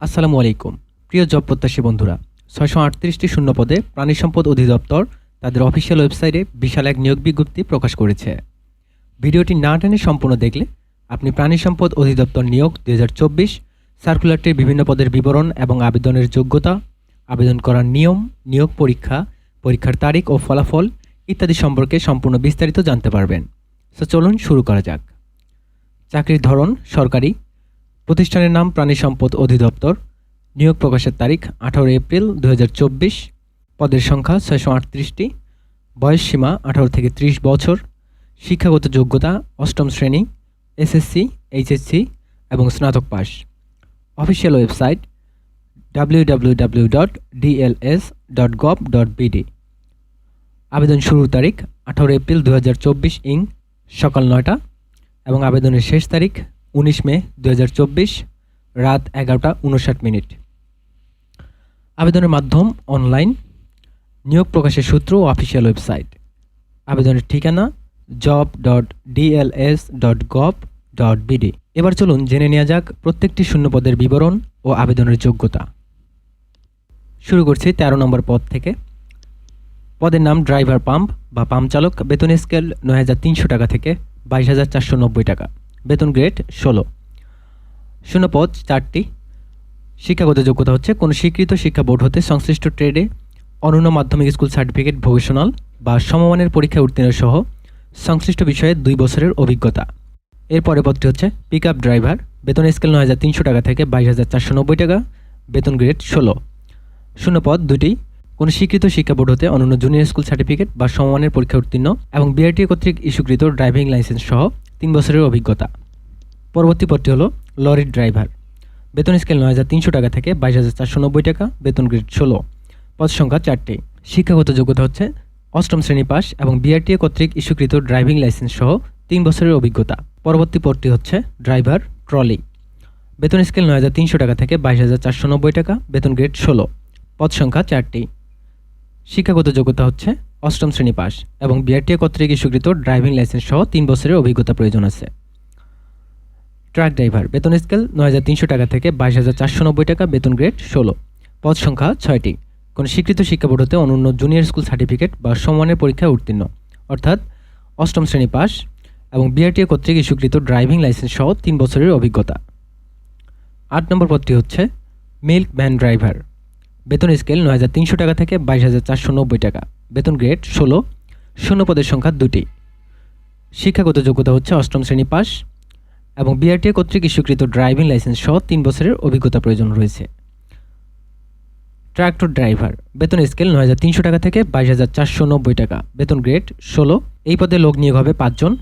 আসসালামু আলাইকুম। প্রিয় জব প্রত্যাশী বন্ধুরা, ৬৩৮টি শূন্য পদে প্রাণী সম্পদ অধিদপ্তর তাদের অফিসিয়াল ওয়েবসাইটে বিশাল এক নিয়োগ বিজ্ঞপ্তি প্রকাশ করেছে। ভিডিওটি না টেনে সম্পূর্ণ দেখলে আপনি প্রাণী সম্পদ অধিদপ্তর নিয়োগ ২০২৪ সার্কুলারটির বিভিন্ন পদের বিবরণ এবং আবেদনের যোগ্যতা, আবেদন করার নিয়ম, নিয়োগ পরীক্ষা, পরীক্ষার তারিখ ও ফলাফল ইত্যাদি সম্পর্কে সম্পূর্ণ বিস্তারিত জানতে পারবেন। সো চলুন শুরু করা যাক। চাকরির ধরন সরকারি, প্রতিষ্ঠানের নাম প্রাণী সম্পদ অধিদপ্তর, নিয়োগ প্রকাশের তারিখ ১৮ এপ্রিল ২০২৪, পদের সংখ্যা ৬৩৮টি, বয়স সীমা ১৮ থেকে ৩০ বছর, শিক্ষাগত যোগ্যতা অষ্টম শ্রেণী, এসএসসি, এইচএসসি এবং স্নাতক পাস। Official website www.dls.gov.bd। আবেদন শুরুর তারিখ ১৮ এপ্রিল ২০২৪ সকাল ৯টা এবং আবেদনের শেষ তারিখ ১৯ মে ২০২৪ রাত ১১টা ৫৯। আবেদনের মাধ্যম অনলাইন, নিয়োগ প্রকাশের সূত্র ও অফিসিয়াল ওয়েবসাইট। আবেদনের ঠিকানা job.dls.gov.bd। এবার চলুন জেনে নেওয়া যাক প্রত্যেকটি শূন্যপদের বিবরণ ও আবেদনের যোগ্যতা। শুরু করছি ১৩ নম্বর পদ থেকে। পদের নাম ড্রাইভার পাম্প বা পাম্প চালক, বেতন স্কেল ৯,৩০০ টাকা থেকে ২২,৪৯০ টাকা, বেতন গ্রেড ১৬। শূন্যপদ ৪টি। শিক্ষাগত যোগ্যতা হচ্ছে কোনো স্বীকৃত শিক্ষা বোর্ড হতে সংশ্লিষ্ট ট্রেডে অনন্য মাধ্যমিক স্কুল সার্টিফিকেট, ভোকেশনাল বা সমমানের পরীক্ষায় উত্তীর্ণ সহ সংশ্লিষ্ট বিষয়ে ২ বছরের অভিজ্ঞতা। এর পরের পদটি হচ্ছে পিক আপ ড্রাইভার, বেতন স্কেল ৯,৩০০ টাকা থেকে ২২,৪৯০ টাকা, বেতন গ্রেড ১৬। শূন্যপদ ২টি। কোনো স্বীকৃত শিক্ষা বোর্ড হতে অনন্য জুনিয়র স্কুল সার্টিফিকেট বা সমমানের পরীক্ষা উত্তীর্ণ এবং বিআরটিএ কর্তৃক ইস্যুকৃত ড্রাইভিং লাইসেন্স সহ ৩ বছরের অভিজ্ঞতা। পরবর্তী পদটি হলো লরির ড্রাইভার, বেতন স্কেল ৯,৩০০ টাকা থেকে ২২,৪৯০ টাকা, বেতন গ্রেড ১৬। পদ সংখ্যা ৪টি। শিক্ষাগত যোগ্যতা হচ্ছে অষ্টম শ্রেণী পাস এবং বিআরটিএ কর্তৃক ইস্যুকৃত ড্রাইভিং লাইসেন্স সহ ৩ বছরের অভিজ্ঞতা। পরবর্তী পদটি হচ্ছে ড্রাইভার ট্রলি, বেতন স্কেল ৯,৩০০ টাকা থেকে ২২,৪৯০ টাকা, বেতন গ্রেড ১৬। পদ সংখ্যা 4টি। শিক্ষাগত যোগ্যতা হচ্ছে অষ্টম শ্রেণী পাস এবং বিআরটিএ কর্তৃক ইস্যুকৃত ড্রাইভিং লাইসেন্স সহ ৩ বছরের অভিজ্ঞতা প্রয়োজন আছে। ট্রাক ড্রাইভার, বেতন স্কেল ৯,৩০০ টাকা থেকে ২২,৪৯০ টাকা, বেতন গ্রেড ১৬। পদ সংখ্যা 6টি। কোনো স্বীকৃত শিক্ষা বোর্ড হতে অনন্য জুনিয়র স্কুল সার্টিফিকেট বা সমমানের পরীক্ষায় উত্তীর্ণ, অর্থাৎ অষ্টম শ্রেণী পাস এবং বিআরটিএ কর্তৃক ইস্যুকৃত ড্রাইভিং লাইসেন্স সহ ৩ বছরের অভিজ্ঞতা। ৮ নম্বর পদটি হচ্ছে মিল্ক ভ্যান ড্রাইভার, বেতন স্কেল ৯,৩০০ টাকা থেকে ২২,৪৯০ টাকা, বেতন গ্রেড ১৬। শূন্যপদের সংখ্যা 2টি। শিক্ষাগত যোগ্যতা হচ্ছে অষ্টম শ্রেণী পাস এবং বিআরটিএ কর্তৃক ইস্যুকৃত ড্রাইভিং লাইসেন্স সহ 3 বছরের অভিজ্ঞতা প্রয়োজন রয়েছে। ট্রাক্টর ড্রাইভার, বেতন স্কেল ৯,৩০০ টাকা থেকে ২২,৪৯০ টাকা, বেতন গ্রেড ১৬। এই পদে লোক নিয়োগ হবে 5 জন।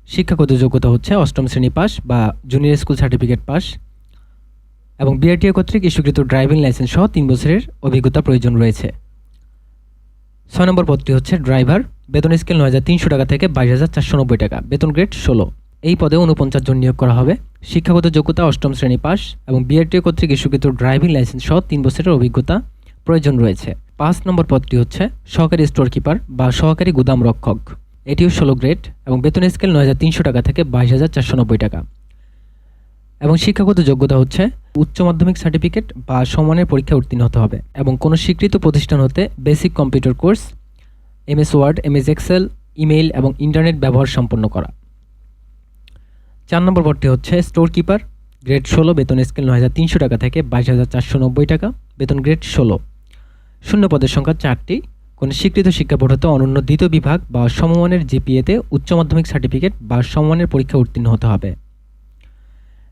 শিক্ষাগত যোগ্যতা হচ্ছে অষ্টম শ্রেণী পাস বা জুনিয়র স্কুল সার্টিফিকেট পাস এবং বিআরটিএ কর্তৃক ইস্যুকৃত ড্রাইভিং লাইসেন্স সহ 3 বছরের অভিজ্ঞতা প্রয়োজন রয়েছে। 6 নম্বর পদটি হচ্ছে ড্রাইভার, বেতন স্কেল ৯,৩০০ টাকা থেকে ২২,৪৯০ টাকা, বেতন গ্রেড ১৬। এই পদে ৪৯ জন নিয়োগ করা হবে। শিক্ষাগত যোগ্যতা অষ্টম শ্রেণী পাস এবং বিআরটিএ কর্তৃক ইস্যুকৃত ড্রাইভিং লাইসেন্স সহ 3 বছরের অভিজ্ঞতা প্রয়োজন রয়েছে। 5 নম্বর পদটি হচ্ছে সহকারী স্টোর কিপার বা সহকারী গুদাম রক্ষক, এটিও 16 গ্রেড এবং বেতন স্কেল ৯,৩০০ টাকা থেকে ২২,৪৯০ টাকা এবং শিক্ষাগত যোগ্যতা হচ্ছে উচ্চ মাধ্যমিক সার্টিফিকেট বা সমমানের পরীক্ষায় উত্তীর্ণ হতে হবে এবং কোনো স্বীকৃত প্রতিষ্ঠান হতে basic computer course, MS word, MS Excel, email এবং ইন্টারনেট ব্যবহার সম্পন্ন করা। 4 নম্বর পদটি হচ্ছে স্টোর কিপার, গ্রেড 16, বেতন স্কেল ৯,৩০০ টাকা থেকে ২২,৪৯০ টাকা, বেতন গ্রেড 16। শূন্য পদের সংখ্যা 4টি। কোনো স্বীকৃত শিক্ষা বোর্ড হতে অনন্য দ্বিতীয় বিভাগ বা সমমানের জিপিএতে উচ্চ মাধ্যমিক সার্টিফিকেট বা সমমানের পরীক্ষা উত্তীর্ণ হতে হবে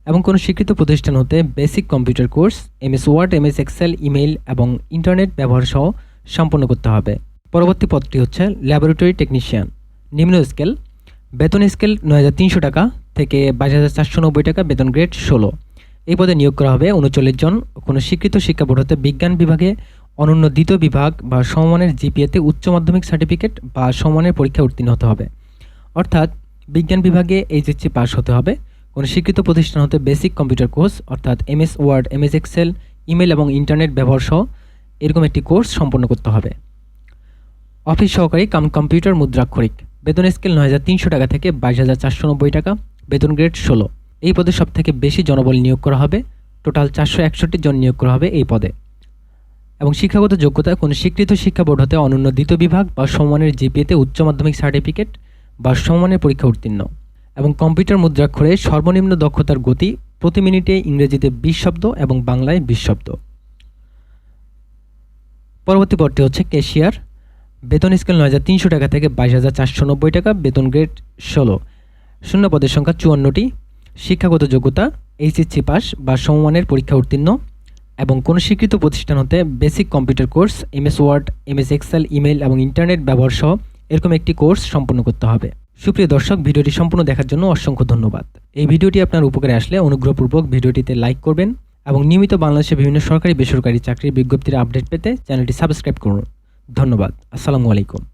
এবং কোনো স্বীকৃত প্রতিষ্ঠান হতে basic computer course, MS word, MS Excel, email এবং ইন্টারনেট ব্যবহার সহ সম্পন্ন করতে হবে। পরবর্তী পদটি হচ্ছে ল্যাবরেটরি টেকনিশিয়ান, নিম্ন স্কেল, বেতন স্কেল ৯,৩০০ টাকা থেকে ২২,৪৯০ টাকা, বেতন গ্রেড 16। এই পদে নিয়োগ করা হবে ৩৯ জন। কোনো স্বীকৃত শিক্ষা বোর্ড হতে বিজ্ঞান বিভাগে অনন্য দ্বিতীয় বিভাগ বা সমমানের জিপিএতে উচ্চ মাধ্যমিক সার্টিফিকেট বা সমমানের পরীক্ষা উত্তীর্ণ হতে হবে, অর্থাৎ বিজ্ঞান বিভাগে HSC পাস হতে হবে। কোনো স্বীকৃত প্রতিষ্ঠান হতে বেসিক কম্পিউটার কোর্স অর্থাৎ MS word, MS Excel, email এবং ইন্টারনেট ব্যবহার সহ এরকম একটি কোর্স সম্পন্ন করতে হবে। অফিস সহকারী কাম কম্পিউটার মুদ্রাক্ষরিক, বেতন স্কেল ৯,৩০০ টাকা থেকে ২২,৪৯০ টাকা, বেতন গ্রেড 16। এই পদে সবথেকে বেশি জনবল নিয়োগ করা হবে টোটাল 461 জন নিয়োগ করা হবে এই পদে। এবং শিক্ষাগত যোগ্যতা কোনো স্বীকৃত শিক্ষা বোর্ড হতে অনন্য দ্বিতীয় বিভাগ বা সমমানের জিপিএতে উচ্চ মাধ্যমিক সার্টিফিকেট বা সমমানের পরীক্ষা উত্তীর্ণ এবং কম্পিউটার মুদ্রাক্ষরে সর্বনিম্ন দক্ষতার গতি প্রতি মিনিটে ইংরেজিতে 20 শব্দ এবং বাংলায় 20 শব্দ। পরবর্তী পদটি হচ্ছে ক্যাশিয়ার। বেতন স্কেল 9,300 টাকা থেকে 22,490 টাকা, বেতন গ্রেড 16। শূন্য পদের সংখ্যা 54টি। শিক্ষাগত যোগ্যতা এইচএসসি পাস বা সমমানের পরীক্ষা উত্তীর্ণ এবং কোনো স্বীকৃত প্রতিষ্ঠান হতে basic computer course, MS word, MS Excel, email এবং ইন্টারনেট ব্যবহার সহ এরকম একটি কোর্স সম্পন্ন করতে হবে। সুপ্রিয় দর্শক, ভিডিওটি সম্পূর্ণ দেখার জন্য অসংখ্য ধন্যবাদ। এই ভিডিওটি আপনার উপকারে আসলে অনুগ্রহপূর্বক ভিডিওটিতে লাইক করবেন এবং নিয়মিত বাংলাদেশের বিভিন্ন সরকারি বেসরকারি চাকরির বিজ্ঞপ্তির আপডেট পেতে চ্যানেলটি সাবস্ক্রাইব করুন। ধন্যবাদ। আসসালামু আলাইকুম।